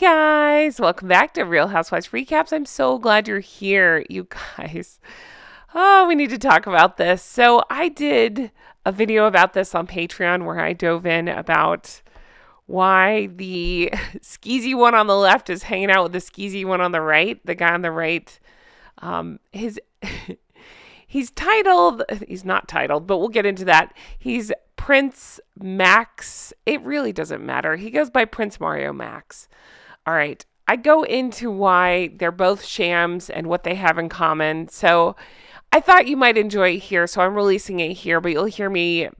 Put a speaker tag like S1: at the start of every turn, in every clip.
S1: Guys, welcome back to Real Housewives Recaps. I'm so glad you're here, you guys. Oh, we need to talk about this. So I did a video about this on Patreon where I dove in about why the skeezy one on the left is hanging out with the skeezy one on the right. The guy on the right, he's not titled, but we'll get into that. He's Prince Max. It really doesn't matter. He goes by Prince Mario Max. All right. I go into why they're both shams and what they have in common. So I thought you might enjoy it here. So I'm releasing it here, but you'll hear me.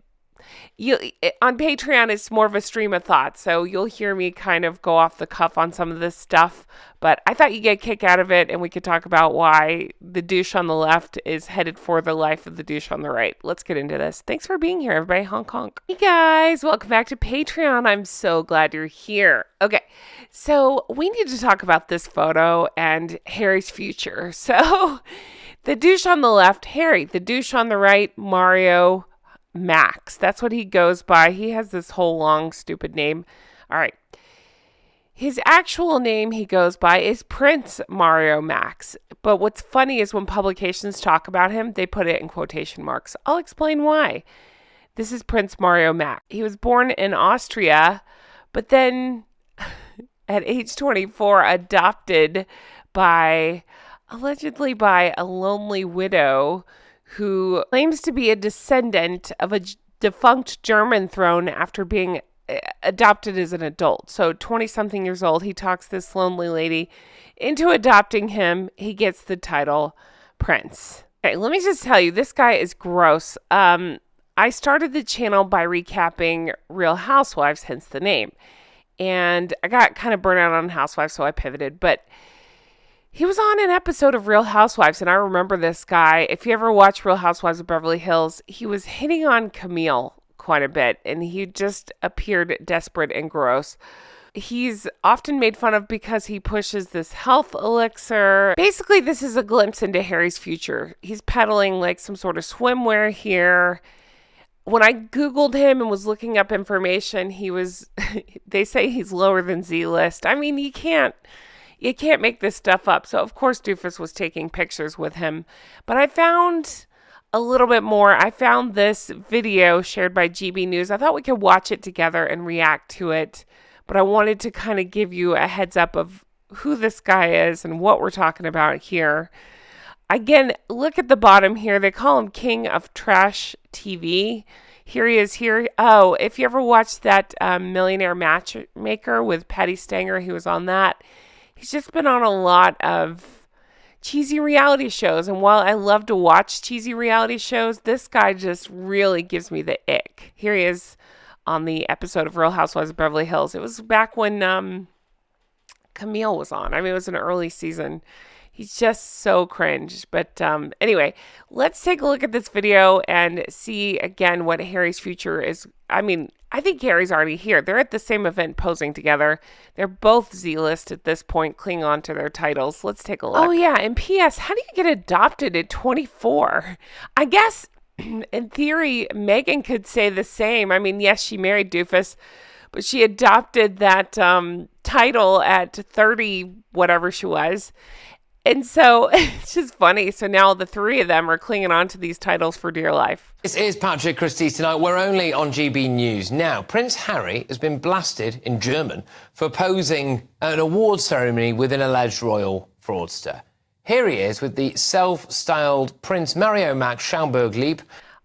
S1: On Patreon, it's more of a stream of thought. So you'll hear me kind of go off the cuff on some of this stuff. But I thought you'd get a kick out of it, and we could talk about why the douche on the left is headed for the life of the douche on the right. Let's get into this. Thanks for being here, everybody. Honk, honk. Hey, guys. Welcome back to Patreon. I'm so glad you're here. Okay, so we need to talk about this photo and Harry's future. So the douche on the left, Harry. The douche on the right, Mario Max. That's what he goes by. He has this whole long, stupid name. All right. His actual name he goes by is Prince Mario Max. But what's funny is when publications talk about him, they put it in quotation marks. I'll explain why. This is Prince Mario Max. He was born in Austria, but then at age 24, adopted allegedly by a lonely widow who claims to be a descendant of a defunct German throne after being adopted as an adult. So 20-something years old, he talks this lonely lady into adopting him. He gets the title Prince. Okay, let me just tell you, this guy is gross. I started the channel by recapping Real Housewives, hence the name. And I got kind of burnt out on Housewives, so I pivoted. But he was on an episode of Real Housewives, and I remember this guy. If you ever watch Real Housewives of Beverly Hills, he was hitting on Camille quite a bit, and he just appeared desperate and gross. He's often made fun of because he pushes this health elixir. Basically, this is a glimpse into Harry's future. He's peddling like some sort of swimwear here. When I Googled him and was looking up information, they say he's lower than Z-list. I mean, you can't make this stuff up. So, of course, Doofus was taking pictures with him. But I found a little bit more. I found this video shared by GB News. I thought we could watch it together and react to it. But I wanted to kind of give you a heads up of who this guy is and what we're talking about here. Again, look at the bottom here. They call him King of Trash TV. Here he is here. Oh, if you ever watched that Millionaire Matchmaker with Patty Stanger, he was on that. He's just been on a lot of cheesy reality shows. And while I love to watch cheesy reality shows, this guy just really gives me the ick. Here he is on the episode of Real Housewives of Beverly Hills. It was back when Camille was on. I mean, it was an early season. He's just so cringe. But anyway, let's take a look at this video and see again what Harry's future is. I mean, I think Harry's already here. They're at the same event posing together. They're both Z-list at this point, clinging on to their titles. Let's take a look. Oh, yeah. And P.S., how do you get adopted at 24? I guess, in theory, Meghan could say the same. I mean, yes, she married Doofus, but she adopted that title at 30, whatever she was. And so it's just funny. So now the three of them are clinging on to these titles for dear life.
S2: This is Patrick Christie's Tonight. We're only on GB News. Now, Prince Harry has been blasted in German for posing at an awards ceremony with an alleged royal fraudster. Here he is with the self-styled Prince Mario Max Schaumburg-Lieb.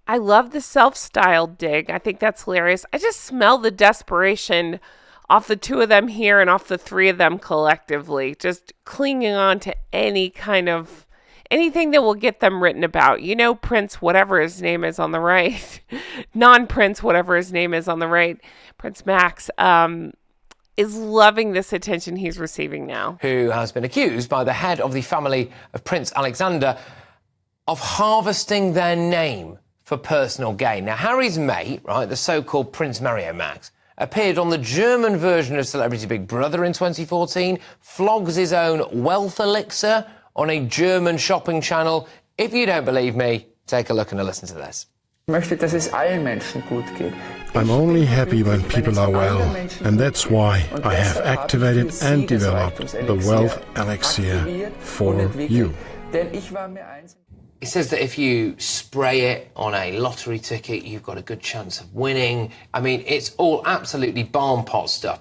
S1: I love the self-styled dig. I think that's hilarious. I just smell the desperation off the two of them here and off the three of them collectively, just clinging on to anything that will get them written about. You know, Prince, whatever his name is on the right, non-Prince, whatever his name is on the right, Prince Max, is loving this attention he's receiving now.
S2: Who has been accused by the head of the family of Prince Alexander of harvesting their name for personal gain. Now, Harry's mate, right, the so-called Prince Mario Max, appeared on the German version of Celebrity Big Brother in 2014, flogs his own wealth elixir on a German shopping channel. If you don't believe me, take a look and a listen to this.
S3: möchte, dass es allen Menschen gut geht.
S4: I'm only happy when people are well, and that's why I have activated and developed the Wealth Elixir for you.
S3: Denn ich war mir eins.
S2: It says that if you spray it on a lottery ticket, you've got a good chance of winning. I mean, it's all absolutely barn pot stuff.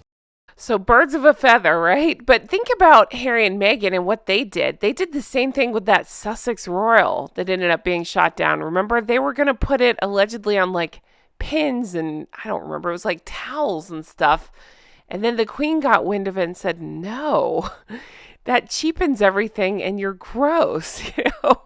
S1: So birds of a feather, right? But think about Harry and Meghan and what they did. They did the same thing with that Sussex royal that ended up being shot down. Remember, they were going to put it allegedly on like pins and I don't remember, it was like towels and stuff. And then the Queen got wind of it and said, no, that cheapens everything and you're gross, you know?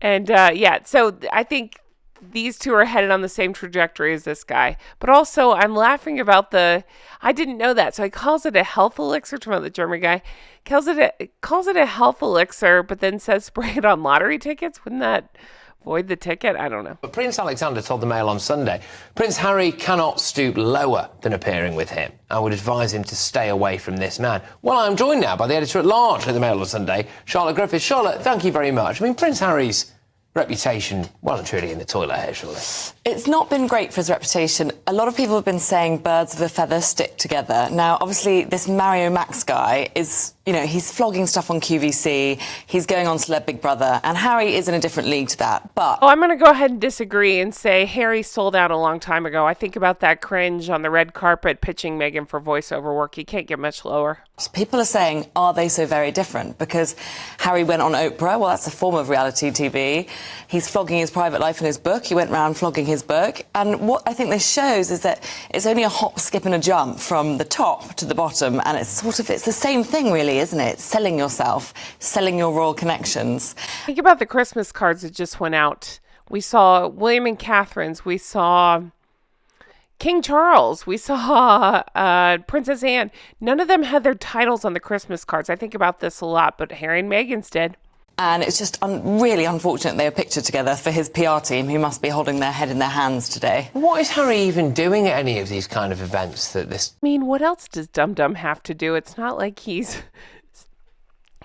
S1: And yeah, so I think these two are headed on the same trajectory as this guy. But also, I'm laughing about I didn't know that. So he calls it a health elixir, talking about the German guy. Calls it a health elixir, but then says spray it on lottery tickets. Wouldn't that void the ticket? I don't know.
S2: But Prince Alexander told the Mail on Sunday, Prince Harry cannot stoop lower than appearing with him. I would advise him to stay away from this man. Well, I'm joined now by the editor-at-large of the Mail on Sunday, Charlotte Griffiths. Charlotte, thank you very much. I mean, Prince Harry's reputation well and truly in the toilet here, surely.
S5: It's not been great for his reputation. A lot of people have been saying birds of a feather stick together. Now, obviously, this Mario Max guy is, you know, he's flogging stuff on QVC, he's going on Celeb Big Brother, and Harry is in a different league to that. But
S1: I'm going to go ahead and disagree and say Harry sold out a long time ago. I think about that cringe on the red carpet pitching Meghan for voiceover work. He can't get much lower.
S5: people are saying, are they so very different? Because Harry went on Oprah, well, that's a form of reality TV. He's flogging his private life in his book. He went around flogging his book. And what I think this shows is that it's only a hop, skip and a jump from the top to the bottom. And it's the same thing, really, isn't it? Selling yourself, selling your royal connections.
S1: Think about the Christmas cards that just went out. We saw William and Catherine's. We saw King Charles. We saw Princess Anne. None of them had their titles on the Christmas cards. I think about this a lot, but Harry and Meghan's did.
S5: And it's just really unfortunate they were pictured together for his PR team, who must be holding their head in their hands today.
S2: What is Harry even doing at any of these kind of events
S1: I mean, what else does Dum Dum have to do? It's not like he's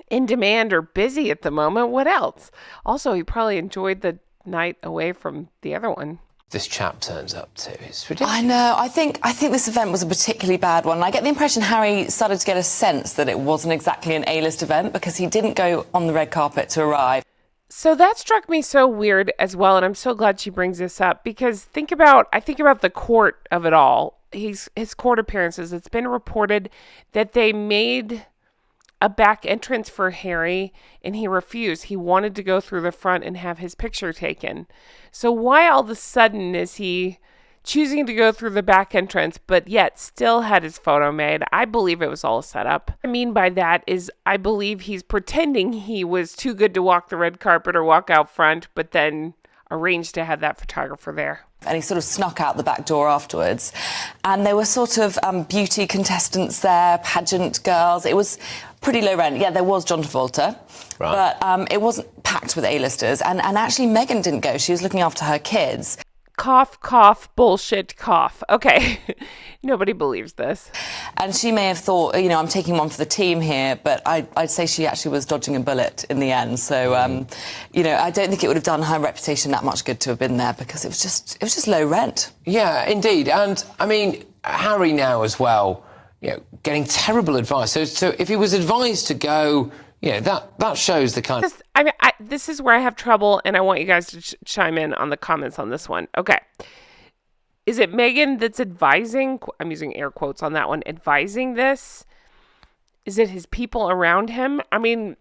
S1: in demand or busy at the moment. What else? Also, he probably enjoyed the night away from the other one.
S2: This chap turns up to? It's ridiculous.
S5: I know. I think this event was a particularly bad one. I get the impression Harry started to get a sense that it wasn't exactly an A-list event because he didn't go on the red carpet to arrive.
S1: So that struck me so weird as well, and I'm so glad she brings this up because I think about the court of it all. His court appearances. It's been reported that they made a back entrance for Harry and he refused. He wanted to go through the front and have his picture taken. So why all of a sudden is he choosing to go through the back entrance but yet still had his photo made? I believe it was all a setup. What I mean by that is I believe he's pretending he was too good to walk the red carpet or walk out front, but then arranged to have that photographer there.
S5: And he sort of snuck out the back door afterwards. And there were sort of beauty contestants there, pageant girls. It was pretty low rent. Yeah, there was John Travolta. Right. But it wasn't packed with A-listers. And actually, Meghan didn't go. She was looking after her kids.
S1: Cough, cough, bullshit, cough. Okay. Nobody believes this.
S5: And she may have thought, you know, I'm taking one for the team here, but I'd say she actually was dodging a bullet in the end. So, you know, I don't think it would have done her reputation that much good to have been there because it was just low rent.
S2: Yeah, indeed. And, I mean, Harry now as well, you know, getting terrible advice. So if he was advised to go, you know, that shows the kind of...
S1: This is where I have trouble, and I want you guys to chime in on the comments on this one. Okay. Is it Meghan that's advising? I'm using air quotes on that one. Advising this? Is it his people around him? I mean,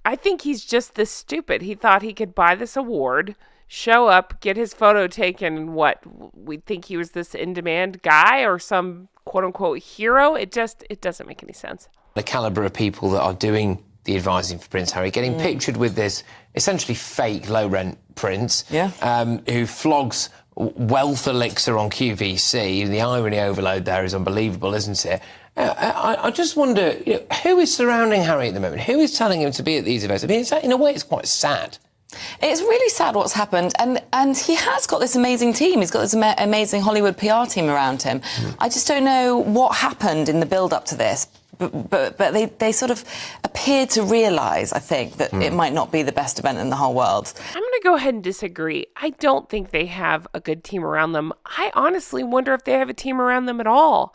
S1: I think he's just this stupid. He thought he could buy this award, show up, get his photo taken, and what? We'd think he was this in-demand guy or some quote-unquote hero. It doesn't make any sense.
S2: The caliber of people that are doing the advising for Prince Harry, getting pictured with this essentially fake low-rent prince who flogs wealth elixir on QVC. The irony overload there is unbelievable, isn't it? I just wonder, you know, who is surrounding Harry at the moment? Who is telling him to be at these events? I mean, in a way, it's quite sad.
S5: It's really sad what's happened, and he has got this amazing team. He's got this amazing Hollywood PR team around him. I just don't know what happened in the build-up to this. but they sort of appear to realise, I think, that it might not be the best event in the whole world.
S1: I'm going to go ahead and disagree. I don't think they have a good team around them. I honestly wonder if they have a team around them at all.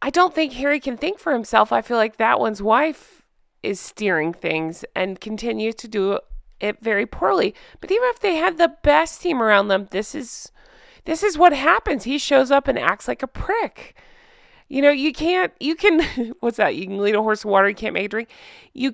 S1: I don't think Harry can think for himself. I feel like that one's wife is steering things and continues to do it very poorly. But even if they had the best team around them, this is what happens. He shows up and acts like a prick. You know, you can, what's that? You can lead a horse to water, you can't make a drink. You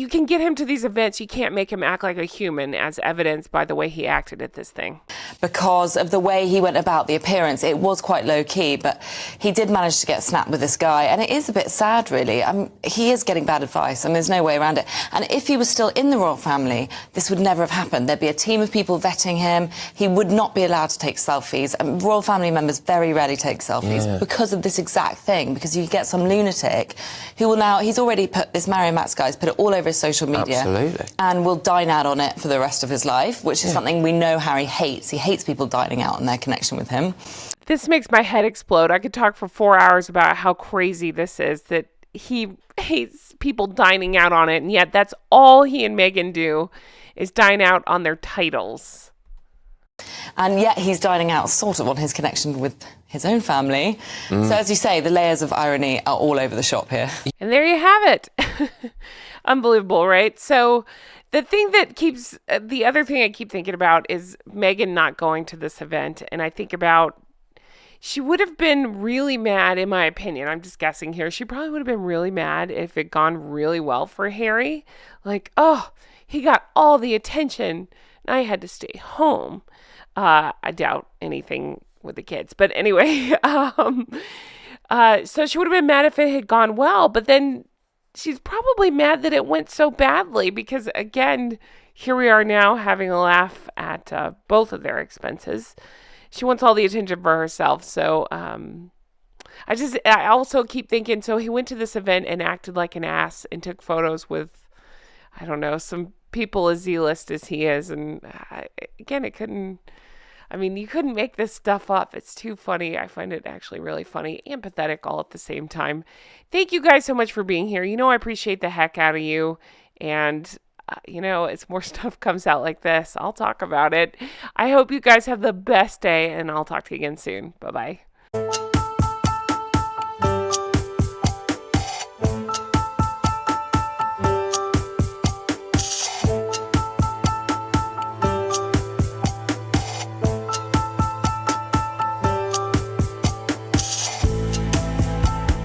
S1: can get him to these events. You can't make him act like a human, as evidenced by the way he acted at this thing.
S5: Because of the way he went about the appearance, it was quite low-key, but he did manage to get snapped with this guy, and it is a bit sad, really. He is getting bad advice, and there's no way around it. And if he was still in the royal family, this would never have happened. There'd be a team of people vetting him. He would not be allowed to take selfies. And royal family members very rarely take selfies because of this exact thing, because you get some lunatic who will now... He's already put... This Mario Max guy's put it all over his social media.
S2: Absolutely.
S5: And will dine out on it for the rest of his life, which is something we know Harry hates. He hates people dining out on their connection with him.
S1: This makes my head explode. I could talk for 4 hours about how crazy this is, that he hates people dining out on it, and yet that's all he and Meghan do is dine out on their titles.
S5: And yet he's dining out sort of on his connection with his own family. So as you say, the layers of irony are all over the shop here.
S1: And there you have it. Unbelievable, right? So the other thing I keep thinking about is Meghan not going to this event. And I think about, she would have been really mad, in my opinion. I'm just guessing here. She probably would have been really mad if it gone really well for Harry. Like, oh, he got all the attention and I had to stay home. I doubt anything with the kids. But anyway, so she would have been mad if it had gone well. But then she's probably mad that it went so badly because, again, here we are now having a laugh at both of their expenses. She wants all the attention for herself. So I also keep thinking, so he went to this event and acted like an ass and took photos with, I don't know, some people as Z-list as he is. And again, you couldn't make this stuff up. It's too funny. I find it actually really funny and pathetic all at the same time. Thank you guys so much for being here. You know, I appreciate the heck out of you. And, as more stuff comes out like this, I'll talk about it. I hope you guys have the best day, and I'll talk to you again soon. Bye-bye.